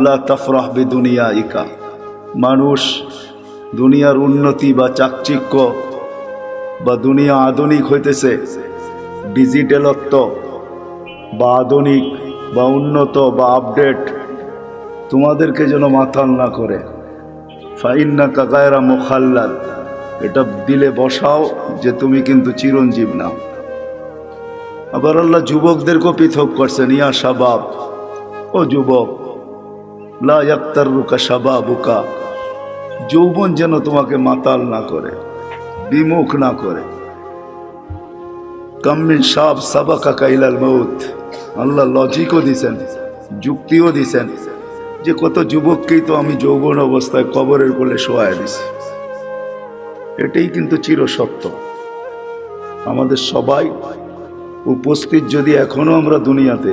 লা তাফরাহ বিদুনিয়াইকা, মানুষ দুনিয়ার উন্নতি বা চাকচিক্য বা দুনিয়া আধুনিক হইতেছে, ডিজিটালত্ব বা আধুনিক বা উন্নত বা আপডেট তোমাদেরকে যেন মাতাল না করে। ফাইন্নাকা গায়রা মুখাল্লাদ, এটা দিলে বসাও যে তুমি কিন্তু চিরঞ্জীব না। আবার আল্লাহ যুবকদেরকেও পৃথক করছেন, ইয়া শাবাব, ও যুবক, লা ইয়াক্তাররুকা শাবাবুকা, যৌবন যেন তোমাকে মাতাল না করে, বিমুখ না করে। কাম মিন শাব সাবাকাকা ইলাল মউত, আল্লাহ লজিকও দিছেন, যুক্তিও দিছেন যে কত যুবককেই তো আমি যৌবন অবস্থায় কবরের কোলে শোয়ায় দিছি। এটাই কিন্তু চিরসত্য। আমাদের সবাই উপস্থিত যদি এখনো আমরা দুনিয়াতে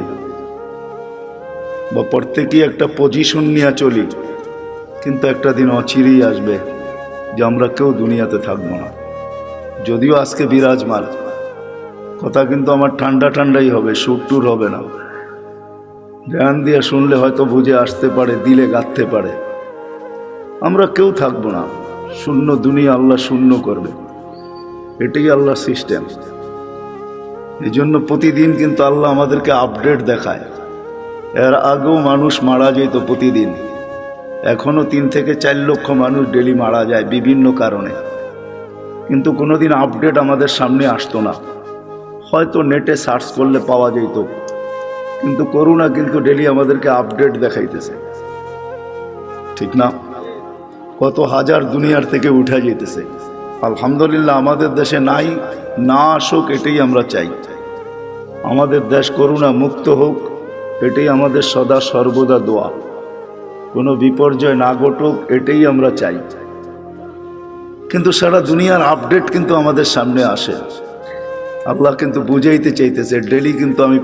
বা প্রত্যেকেই একটা পজিশন নিয়ে চলি, কিন্তু একটা দিন অচিরেই আসবে যে আমরা কেউ দুনিয়াতে থাকবো না। যদিও আজকে বিরাজমান কথা, কিন্তু আমার ঠান্ডা ঠান্ডাই হবে, সুর টুর হবে না। ধ্যান দিয়ে শুনলে হয়তো বুঝে আসতে পারে, দিলে গাঁথতে পারে। আমরা কেউ থাকবো না, শূন্য দুনিয়া আল্লাহ শূন্য করবে, এটাই আল্লাহর সিস্টেম। এই জন্য প্রতিদিন কিন্তু আল্লাহ আমাদেরকে আপডেট দেখায়। এর আগেও মানুষ মারা যেত প্রতিদিন, এখনো 3 থেকে 4 লক্ষ মানুষ ডেলি মারা যায় বিভিন্ন কারণে, কিন্তু কোনোদিন আপডেট আমাদের সামনে আসতো না। হয়তো নেটে সার্চ করলে পাওয়া যেত, কিন্তু করোনা কিন্তু ডেলি আমাদেরকে আপডেট দেখাইতেছে, ঠিক না? কত হাজার দুনিয়ার থেকে উঠে যেতেছে। আলহামদুলিল্লাহ আমাদের দেশে নাই, না আসুক এটাই আমরা চাই। আমাদের দেশ করোনা মুক্ত হোক, এটাই আমাদের সদা সর্বদা দোয়া। কোনো বিপর্যয় না ঘটুক, এটাই আমরা চাই। কিন্তু সারা দুনিয়ার আপডেট কিন্তু আমাদের সামনে আসে। আল্লাহ কিন্তু বুঝাইতে চাইতেছে, ডেলি কিন্তু আমি